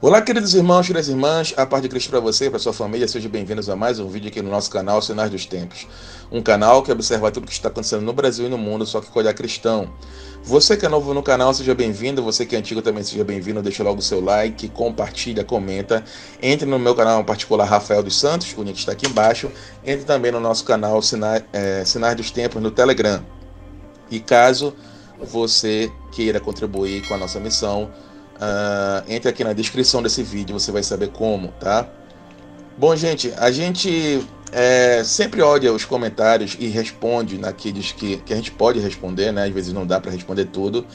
Olá, queridos irmãos, queridas irmãs, a paz de Cristo para você e para sua família, sejam bem-vindos a mais um vídeo aqui no nosso canal Sinais dos Tempos. Um canal que observa tudo o que está acontecendo no Brasil e no mundo, só que com olhar cristão. Você que é novo no canal, seja bem-vindo, você que é antigo também seja bem-vindo, deixa logo o seu like, compartilha, comenta. Entre no meu canal em particular, Rafael dos Santos, o link está aqui embaixo. Entre também no nosso canal Sinais dos Tempos no Telegram. E caso você queira contribuir com a nossa missão, entre aqui na descrição desse vídeo, você vai saber como, tá? Bom, gente, a gente sempre olha os comentários e responde naqueles que a gente pode responder, né? Às vezes não dá para responder tudo.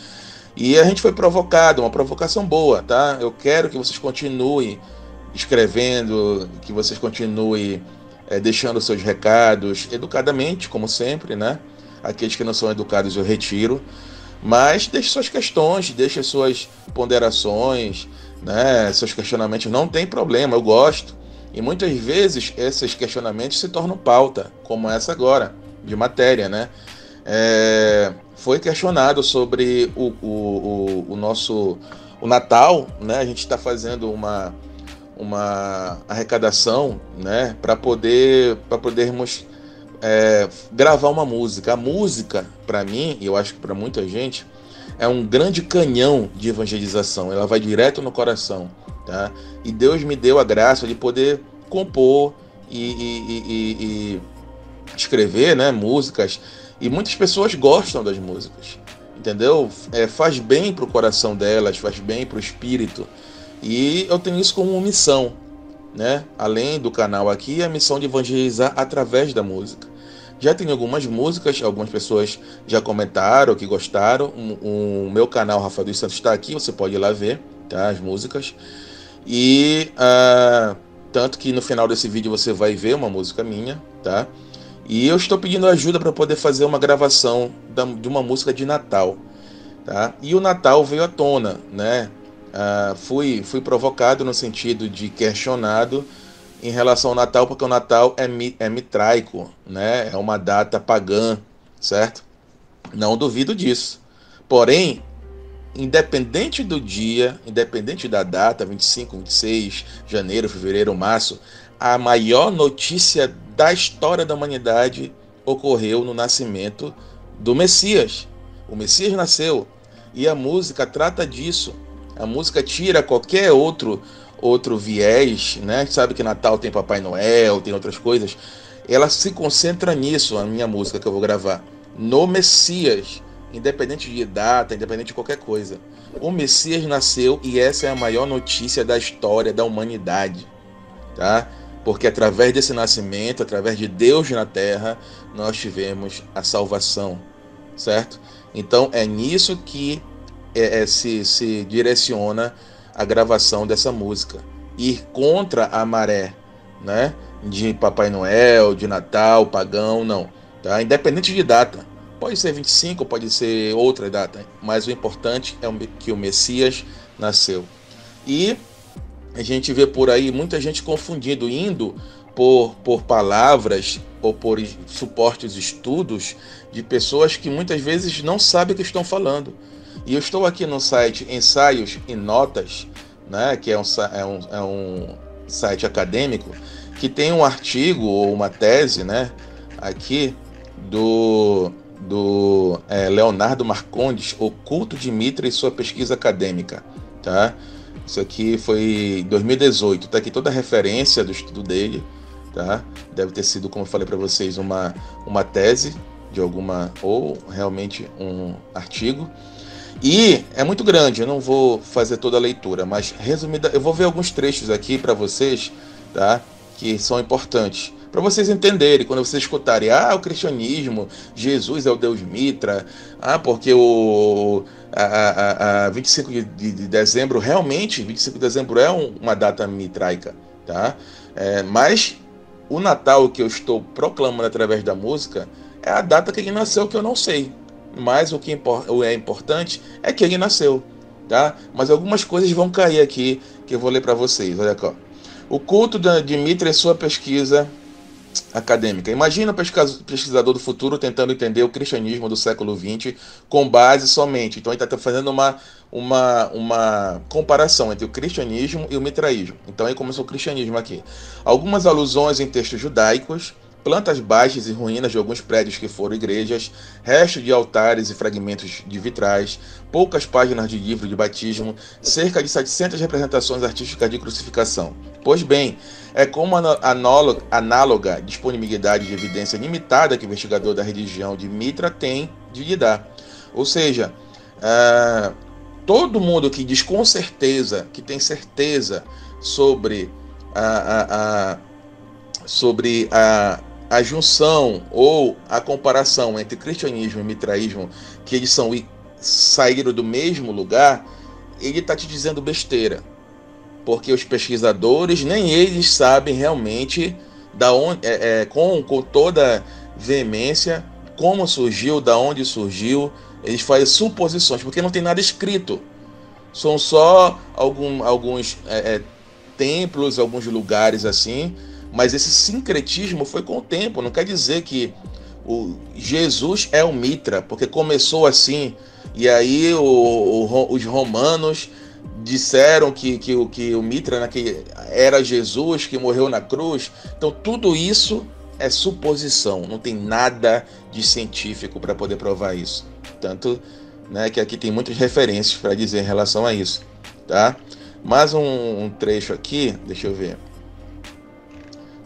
E a gente foi provocado, uma provocação boa, tá? Eu quero que vocês continuem escrevendo, que vocês continuem deixando seus recados educadamente, como sempre, né? Aqueles que não são educados eu retiro. Mas deixe suas questões, deixe suas ponderações, né? Seus questionamentos, não tem problema, eu gosto. E muitas vezes esses questionamentos se tornam pauta, como essa agora, de matéria, né? Foi questionado sobre o nosso o Natal, né? A gente está fazendo uma arrecadação, né? Para podermos gravar uma música. A música, para mim, e eu acho que para muita gente, é um grande canhão de evangelização. Ela vai direto no coração, tá? E Deus me deu a graça de poder compor e escrever, né, músicas. E muitas pessoas gostam das músicas, entendeu? Faz bem para o coração delas, faz bem para o espírito. E eu tenho isso como missão, né? Além do canal aqui, a missão de evangelizar através da música. Já tem algumas músicas, algumas pessoas já comentaram que gostaram. O meu canal Rafael dos Santos está aqui, você pode ir lá ver, tá? As músicas. E tanto que no final desse vídeo você vai ver uma música minha, tá? E eu estou pedindo ajuda para poder fazer uma gravação de uma música de Natal, tá? E o Natal veio à tona, né? Fui provocado no sentido de questionado em relação ao Natal, porque o Natal é mitraico, né? É uma data pagã, certo? Não duvido disso. Porém, independente do dia, independente da data, 25, 26, janeiro, fevereiro, março, a maior notícia da história da humanidade ocorreu no nascimento do Messias. O Messias nasceu e a música trata disso. A música tira qualquer outro viés, né? Sabe que Natal tem Papai Noel, tem outras coisas. Ela se concentra nisso, a minha música que eu vou gravar, no Messias, independente de data, independente de qualquer coisa. O Messias nasceu e essa é a maior notícia da história da humanidade, tá? Porque através desse nascimento, através de Deus na terra, nós tivemos a salvação, certo? Então é nisso que se direciona a gravação dessa música, ir contra a maré, né? De Papai Noel, de Natal, pagão, não, tá? Independente de data, pode ser 25, pode ser outra data, mas o importante é que o Messias nasceu. E a gente vê por aí muita gente confundindo, indo por palavras ou por supostos estudos de pessoas que muitas vezes não sabem o que estão falando. E eu estou aqui no site Ensaios e Notas, né, que é um site acadêmico, que tem um artigo ou uma tese, né, aqui do Leonardo Marcondes, O Culto de Mitra e sua pesquisa acadêmica, tá? Isso aqui foi em 2018, tá aqui toda a referência do estudo dele, tá? Deve ter sido, como eu falei para vocês, uma tese de alguma, ou realmente um artigo. E é muito grande, eu não vou fazer toda a leitura, mas resumida, eu vou ver alguns trechos aqui para vocês, tá? Que são importantes, para vocês entenderem, quando vocês escutarem, o cristianismo, Jesus é o Deus Mitra, porque o 25 de dezembro, realmente, 25 de dezembro é uma data mitraica, tá? Mas o Natal que eu estou proclamando através da música é a data que ele nasceu, que eu não sei. Mas o que é importante é que ele nasceu, tá? Mas algumas coisas vão cair aqui que eu vou ler para vocês. Olha aqui, ó. O culto de Mitra e sua pesquisa acadêmica. Imagina o pesquisador do futuro tentando entender o cristianismo do século XX com base somente. Então ele está fazendo uma comparação entre o cristianismo e o mitraísmo. Então aí começou o cristianismo aqui. Algumas alusões em textos judaicos, plantas baixas e ruínas de alguns prédios que foram igrejas, restos de altares e fragmentos de vitrais, poucas páginas de livro de batismo, cerca de 700 representações artísticas de crucificação. Pois bem, é com uma análoga disponibilidade de evidência limitada que o investigador da religião de Mitra tem de lidar. Ou seja, todo mundo que diz com certeza, que tem certeza sobre a junção ou a comparação entre cristianismo e mitraísmo, que eles saíram do mesmo lugar, ele está te dizendo besteira. Porque os pesquisadores, nem eles sabem realmente da onde, com toda veemência, como surgiu, da onde surgiu. Eles fazem suposições, porque não tem nada escrito. São só alguns templos, alguns lugares assim, mas esse sincretismo foi com o tempo. Não quer dizer que Jesus é o Mitra, porque começou assim, e aí os romanos disseram que o Mitra era Jesus que morreu na cruz. Então tudo isso é suposição, não tem nada de científico para poder provar isso. Tanto, né, que aqui tem muitas referências para dizer em relação a isso, tá? Mais um trecho aqui, deixa eu ver.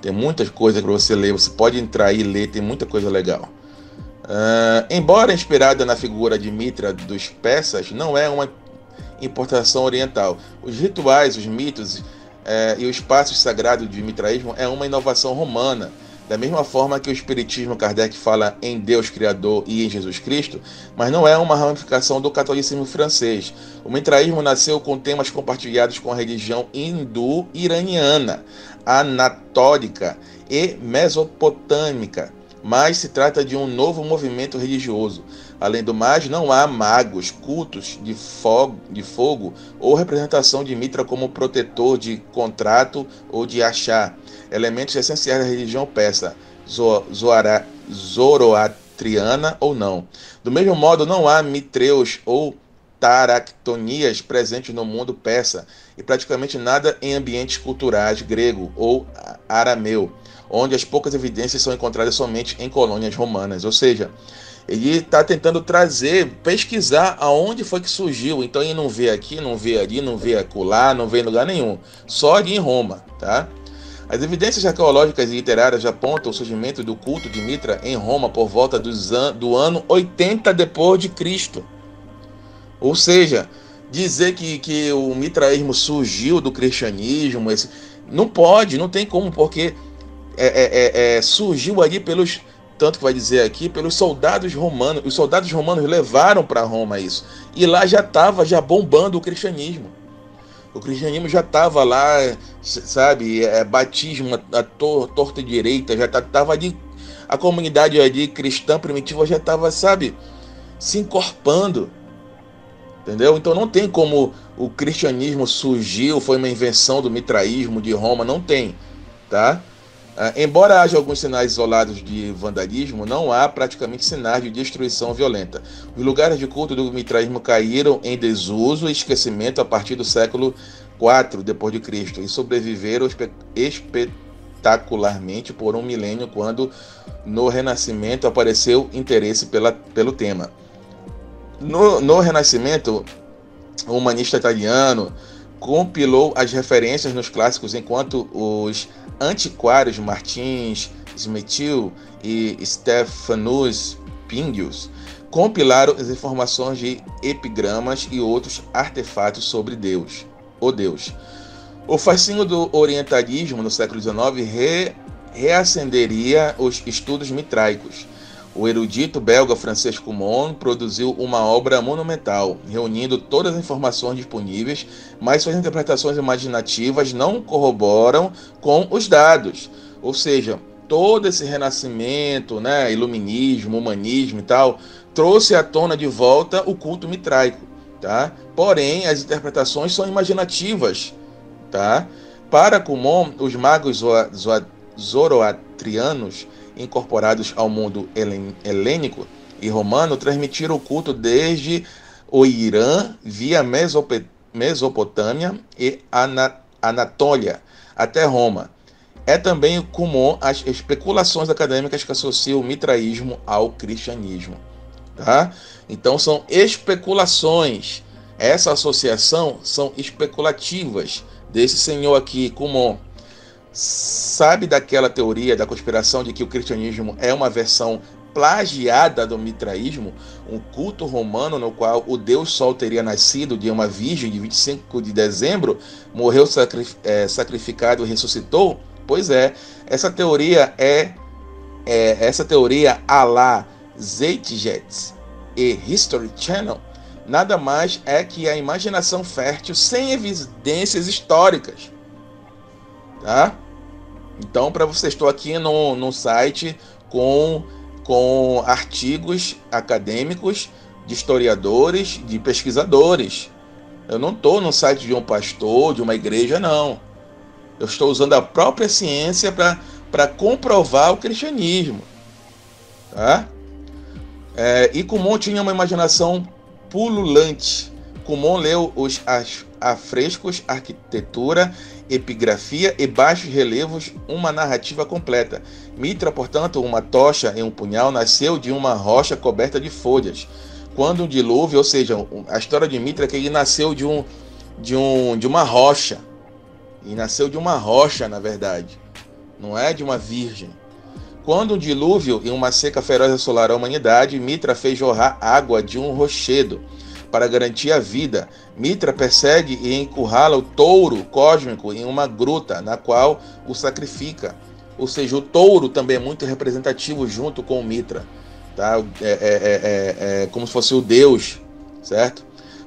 Tem muitas coisas para você ler, você pode entrar aí e ler, tem muita coisa legal. Embora inspirada na figura de Mitra dos persas, não é uma importação oriental. Os rituais, os mitos e os passos sagrados de mitraísmo é uma inovação romana. Da mesma forma que o espiritismo, Kardec fala em Deus Criador e em Jesus Cristo, mas não é uma ramificação do catolicismo francês. O mitraísmo nasceu com temas compartilhados com a religião hindu-iraniana, anatólica e mesopotâmica, mas se trata de um novo movimento religioso. Além do mais, não há magos, cultos de fogo ou representação de Mitra como protetor de contrato ou de axá, elementos essenciais da religião persa, zoroastriana ou não. Do mesmo modo, não há mitreus ou taractonias presentes no mundo persa e praticamente nada em ambientes culturais grego ou arameu, onde as poucas evidências são encontradas somente em colônias romanas. Ou seja, ele está tentando pesquisar aonde foi que surgiu. Então ele não vê aqui, não vê ali, não vê acolá, não vê em lugar nenhum. Só ali em Roma, tá? As evidências arqueológicas e literárias apontam o surgimento do culto de Mitra em Roma por volta do ano 80 depois de Cristo. Ou seja, dizer que o mitraísmo surgiu do cristianismo, não pode, não tem como, porque surgiu ali pelos, tanto que vai dizer aqui, pelos soldados romanos. Os soldados romanos levaram para Roma isso. E lá já estava bombando o cristianismo. O cristianismo já estava lá, sabe, batismo à torta e direita, já estava ali, a comunidade ali cristã primitiva já estava, sabe, se encorpando. Entendeu? Então não tem como o cristianismo surgiu, foi uma invenção do mitraísmo de Roma, não tem, tá? Embora haja alguns sinais isolados de vandalismo, não há praticamente sinais de destruição violenta. Os lugares de culto do mitraísmo caíram em desuso e esquecimento a partir do século IV depois de Cristo e sobreviveram espetacularmente por um milênio, quando no Renascimento apareceu interesse pelo tema. No Renascimento, o humanista italiano compilou as referências nos clássicos, enquanto os antiquários Martins Smethiu e Stephanus Pingius compilaram as informações de epigramas e outros artefatos sobre Deus, o Deus. O fascínio do orientalismo no século XIX reacenderia os estudos mitraicos. O erudito belga Francisco Mon produziu uma obra monumental, reunindo todas as informações disponíveis, mas suas interpretações imaginativas não corroboram com os dados. Ou seja, todo esse renascimento, né, iluminismo, humanismo e tal, trouxe à tona de volta o culto mitraico, tá? Porém, as interpretações são imaginativas, tá? Para Kumon, os magos zoroastrianos botrianos, incorporados ao mundo helênico e romano, transmitiram o culto desde o Irã, via Mesopotâmia e Anatólia, até Roma. É também comum as especulações acadêmicas que associam o mitraísmo ao cristianismo. Tá? Então são especulações. Essa associação são especulativas desse senhor aqui, Cumon. Sabe daquela teoria da conspiração de que o cristianismo é uma versão plagiada do mitraísmo, um culto romano no qual o Deus Sol teria nascido de uma virgem de 25 de dezembro, morreu sacrificado e ressuscitou? Pois é, essa teoria à la Zeitgeist e History Channel nada mais é que a imaginação fértil sem evidências históricas. Tá? Então, para você, estou aqui no site com artigos acadêmicos de historiadores, de pesquisadores. Eu não estou no site de um pastor, de uma igreja, não. Eu estou usando a própria ciência para comprovar o cristianismo. Tá? E Cumon tinha uma imaginação pululante. Cumon leu os afrescos, arquitetura, epigrafia e baixos relevos, uma narrativa completa. Mitra, portanto, uma tocha e um punhal, nasceu de uma rocha coberta de folhas. Quando um dilúvio, ou seja, a história de Mitra é que ele nasceu de uma rocha. E nasceu de uma rocha, na verdade. Não é de uma virgem. Quando um dilúvio e uma seca feroz assolaram a humanidade, Mitra fez jorrar água de um rochedo para garantir a vida. Mitra persegue e encurrala o touro cósmico em uma gruta, na qual o sacrifica. Ou seja, o touro também é muito representativo junto com o Mitra. Tá? Como se fosse o Deus, certo?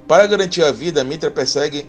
Para garantir a vida, Mitra persegue...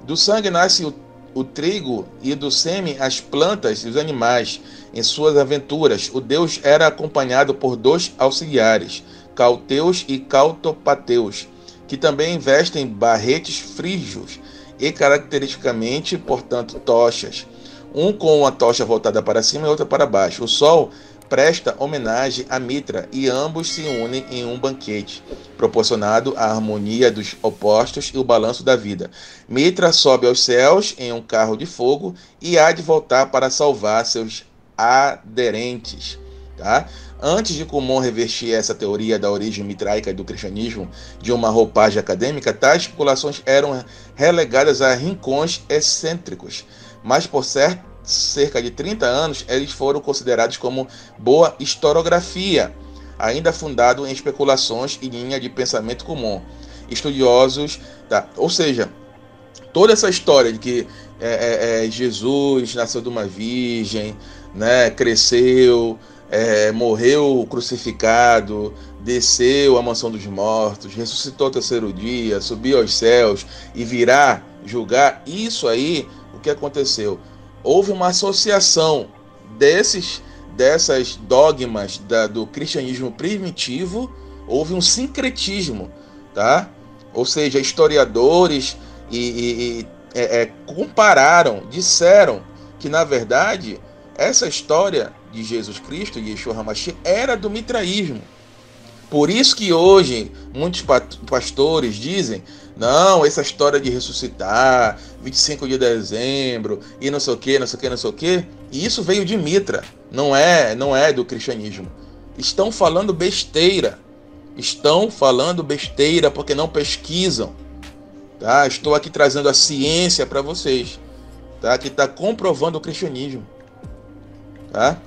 do sangue nasce o trigo e do sêmen as plantas e os animais. Em suas aventuras, o Deus era acompanhado por 2 auxiliares, Calteus e Caltopateus, que também vestem barretes frígios e caracteristicamente, portanto, tochas, um com uma tocha voltada para cima e outra para baixo. O Sol presta homenagem a Mitra e ambos se unem em um banquete, proporcionado à harmonia dos opostos e o balanço da vida. Mitra sobe aos céus em um carro de fogo e há de voltar para salvar seus aderentes. Tá? Antes de Cumon revestir essa teoria da origem mitraica do cristianismo de uma roupagem acadêmica, tais especulações eram relegadas a rincões excêntricos, mas por cerca de 30 anos eles foram considerados como boa historiografia, ainda fundado em especulações e linha de pensamento comum. Estudiosos, tá? Ou seja, toda essa história de que Jesus nasceu de uma virgem, né, cresceu, morreu crucificado, desceu à mansão dos mortos, ressuscitou ao terceiro dia, subiu aos céus e virá julgar. Isso aí, o que aconteceu? Houve uma associação dessas dogmas do cristianismo primitivo, houve um sincretismo, tá? Ou seja, historiadores compararam, disseram que, na verdade, essa história de Jesus Cristo, de Yeshua HaMashiach, era do mitraísmo. Por isso que hoje muitos pastores dizem: não, essa história de ressuscitar, 25 de dezembro, e não sei o que, não sei o que, não sei o que, e isso veio de Mitra, não é do cristianismo. Estão falando besteira porque não pesquisam. Tá? Estou aqui trazendo a ciência para vocês, tá? Que está comprovando o cristianismo. Tá?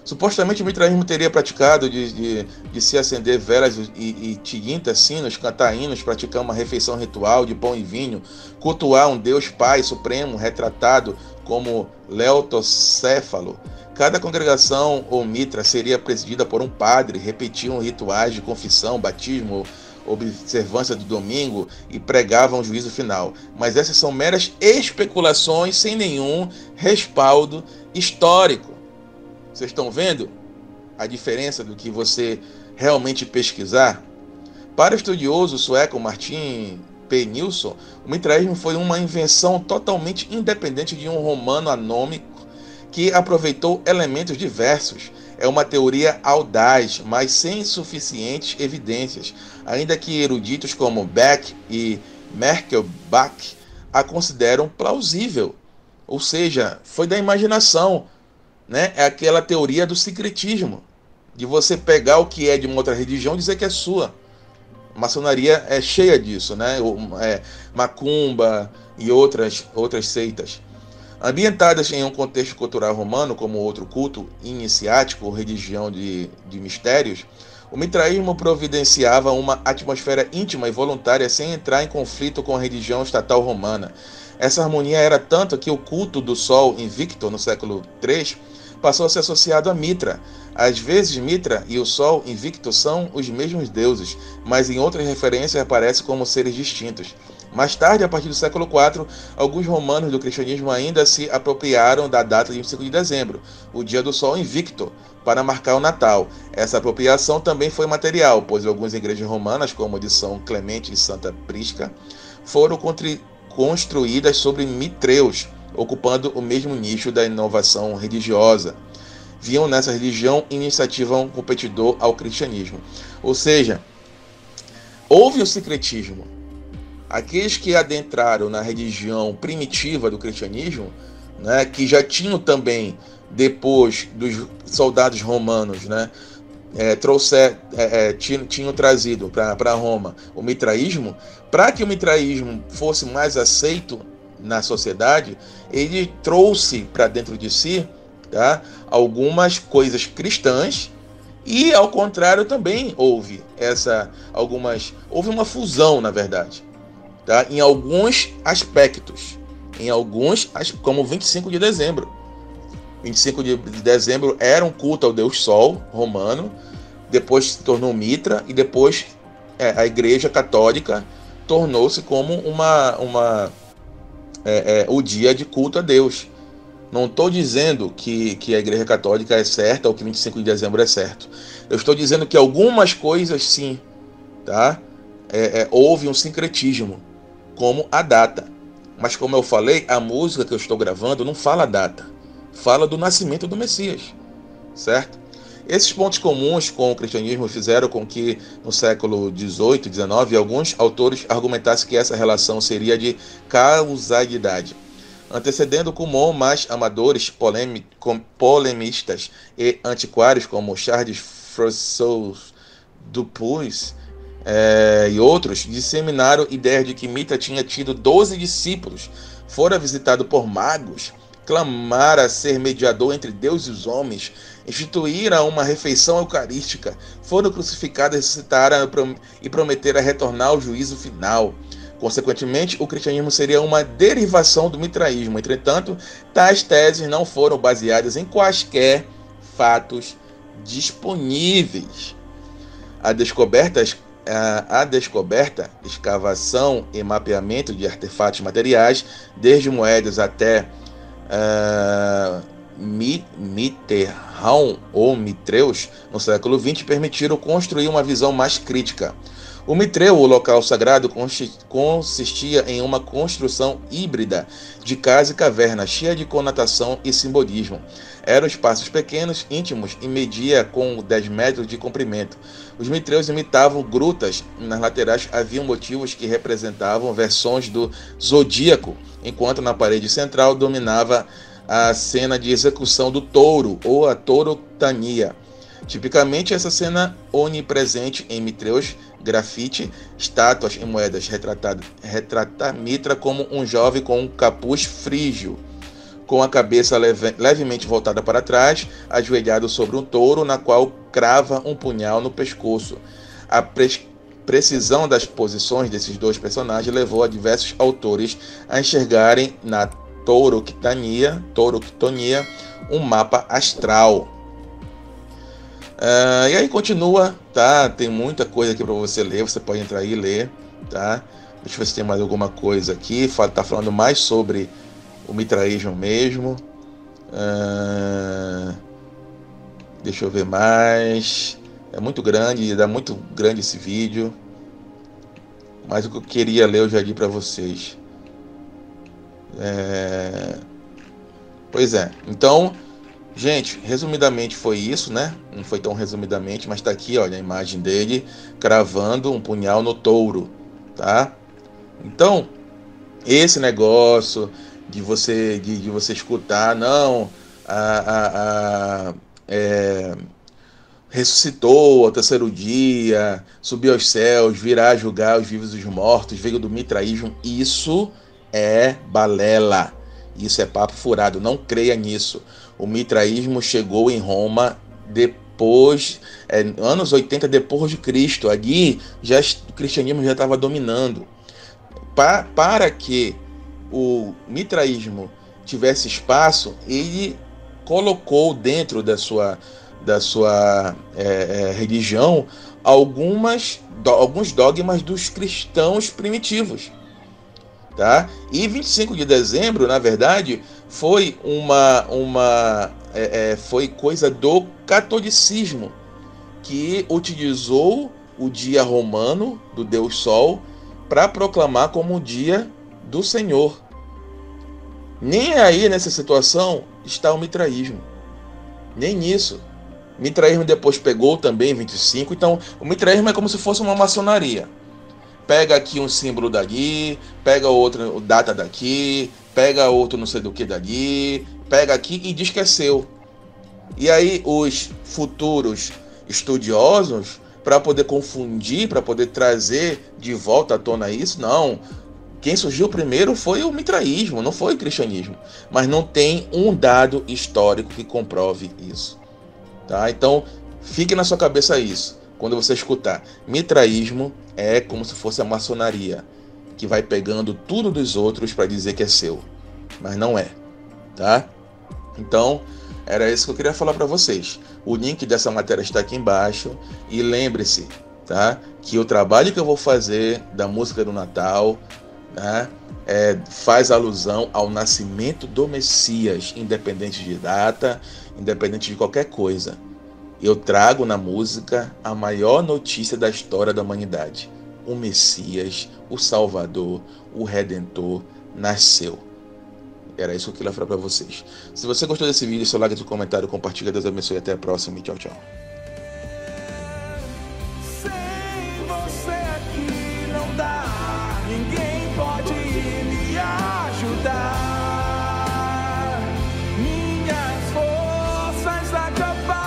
Supostamente o mitraísmo teria praticado de se acender velas e tilintas, sinos, cantar hinos, praticar uma refeição ritual de pão e vinho, cultuar um Deus Pai Supremo retratado como Leotocéfalo. Cada congregação ou mitra seria presidida por um padre, repetiam rituais de confissão, batismo, observância do domingo e pregavam o juízo final. Mas essas são meras especulações sem nenhum respaldo histórico. Vocês estão vendo a diferença do que você realmente pesquisar? Para o estudioso sueco Martin P. Nilsson, o mitraísmo foi uma invenção totalmente independente de um romano anômico que aproveitou elementos diversos. É uma teoria audaz, mas sem suficientes evidências, ainda que eruditos como Beck e Merkelbach a consideram plausível. Ou seja, foi da imaginação, né? É aquela teoria do sincretismo, de você pegar o que é de uma outra religião e dizer que é sua. A maçonaria é cheia disso, né? Macumba e outras seitas. Ambientadas em um contexto cultural romano, como outro culto iniciático ou religião de mistérios, o mitraísmo providenciava uma atmosfera íntima e voluntária sem entrar em conflito com a religião estatal romana. Essa harmonia era tanto que o culto do Sol invicto no século III passou a ser associado a Mitra. Às vezes, Mitra e o Sol invicto são os mesmos deuses, mas em outras referências aparecem como seres distintos. Mais tarde, a partir do século IV, alguns romanos do cristianismo ainda se apropriaram da data de 25 de dezembro, o dia do Sol invicto, para marcar o Natal. Essa apropriação também foi material, pois algumas igrejas romanas, como a de São Clemente e Santa Prisca, foram construídas sobre mitreus, ocupando o mesmo nicho da inovação religiosa. Viam nessa religião iniciativa um competidor ao cristianismo. Ou seja, houve o sincretismo. Aqueles que adentraram na religião primitiva do cristianismo, né, que já tinham também, depois dos soldados romanos, né, tinham trazido para Roma o mitraísmo, para que o mitraísmo fosse mais aceito na sociedade, ele trouxe para dentro de si, tá, algumas coisas cristãs, e ao contrário também houve uma fusão, na verdade, tá, em alguns aspectos, como 25 de dezembro. 25 de dezembro era um culto ao deus Sol romano, depois se tornou Mitra, e depois a Igreja Católica tornou-se como o dia de culto a Deus. Não estou dizendo que a Igreja Católica é certa ou que 25 de dezembro é certo. Eu estou dizendo que algumas coisas sim, tá? Houve um sincretismo, como a data. Mas como eu falei, a música que eu estou gravando não fala a data, fala do nascimento do Messias, certo? Esses pontos comuns com o cristianismo fizeram com que no século XVIII, XIX, alguns autores argumentassem que essa relação seria de causalidade, antecedendo Cumon, mais amadores, polemistas e antiquários como Charles François Dupuis e outros, disseminaram ideias de que Mitra tinha tido 12 discípulos, fora visitado por magos, clamara ser mediador entre Deus e os homens, instituíra uma refeição eucarística, foram crucificados, ressuscitaram e prometeram retornar ao juízo final. Consequentemente, o cristianismo seria uma derivação do mitraísmo. Entretanto, tais teses não foram baseadas em quaisquer fatos disponíveis. A descoberta, escavação e mapeamento de artefatos materiais, desde moedas até Mitterrand ou Mitreus, no século XX, permitiram construir uma visão mais crítica. O mitreu, o local sagrado, consistia em uma construção híbrida de casa e caverna, cheia de conotação e simbolismo. Eram espaços pequenos, íntimos e media com 10 metros de comprimento. Os mitreus imitavam grutas. Nas laterais haviam motivos que representavam versões do zodíaco, enquanto na parede central dominava a cena de execução do touro, ou a tauroctania. Tipicamente, essa cena onipresente em mitreus, grafite, estátuas e moedas retrata Mitra como um jovem com um capuz frígio, com a cabeça levemente voltada para trás, ajoelhado sobre um touro, na qual crava um punhal no pescoço. A precisão das posições desses dois personagens levou a diversos autores a enxergarem na tauroctonia um mapa astral. E aí continua, tá? Tem muita coisa aqui para você ler, você pode entrar aí e ler, tá? Deixa eu ver se tem mais alguma coisa aqui. Tá falando mais sobre o mitraísmo mesmo. Deixa eu ver mais. É muito grande, dá muito grande esse vídeo. Mas o que eu queria ler eu já li para vocês. Pois Pois é. Então, gente, resumidamente foi isso, né? Não foi tão resumidamente, mas tá aqui, olha, a imagem dele cravando um punhal no touro, tá? Então, esse negócio de você escutar, não, ressuscitou ao terceiro dia, subiu aos céus, virá julgar os vivos e os mortos, veio do mitraísmo, isso é balela, isso é papo furado, não creia nisso. O mitraísmo chegou em Roma depois, anos 80 depois de Cristo, ali o cristianismo já estava dominando. Para que o mitraísmo tivesse espaço, ele colocou dentro da sua religião alguns dogmas dos cristãos primitivos, tá? E 25 de dezembro, na verdade, foi foi coisa do catolicismo, que utilizou o dia romano do Deus Sol para proclamar como o dia do Senhor. Nem aí nessa situação está o mitraísmo, nem nisso. O mitraísmo depois pegou também 25, então o mitraísmo é como se fosse uma maçonaria. Pega aqui um símbolo dali, pega outro data daqui, pega outro não sei do que dali, pega aqui e diz que é seu. E aí os futuros estudiosos, para poder confundir, para poder trazer de volta à tona isso, não. Quem surgiu primeiro foi o mitraísmo, não foi o cristianismo. Mas não tem um dado histórico que comprove isso. Tá? Então, fique na sua cabeça isso. Quando você escutar, mitraísmo é como se fosse a maçonaria, que vai pegando tudo dos outros para dizer que é seu. Mas não é. Tá? Então, era isso que eu queria falar para vocês. O link dessa matéria está aqui embaixo. E lembre-se, tá, que o trabalho que eu vou fazer da música do Natal, né, faz alusão ao nascimento do Messias, independente de data, independente de qualquer coisa. Eu trago na música a maior notícia da história da humanidade. O Messias, o Salvador, o Redentor nasceu. Era isso que eu queria falar para vocês. Se você gostou desse vídeo, seu like, seu comentário, compartilha. Deus abençoe. Até a próxima e tchau, tchau. Sem você aqui não dá. Ninguém pode me ajudar. Minhas forças acabaram.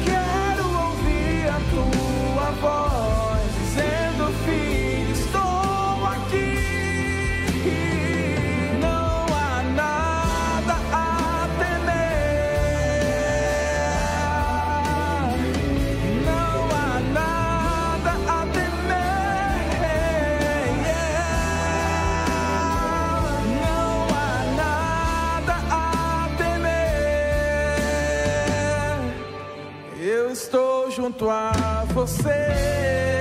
Quero ouvir a tua voz dizendo: filho, estou aqui. Não há nada a temer. Não há nada a temer. Não há nada a temer. Eu estou junto a você.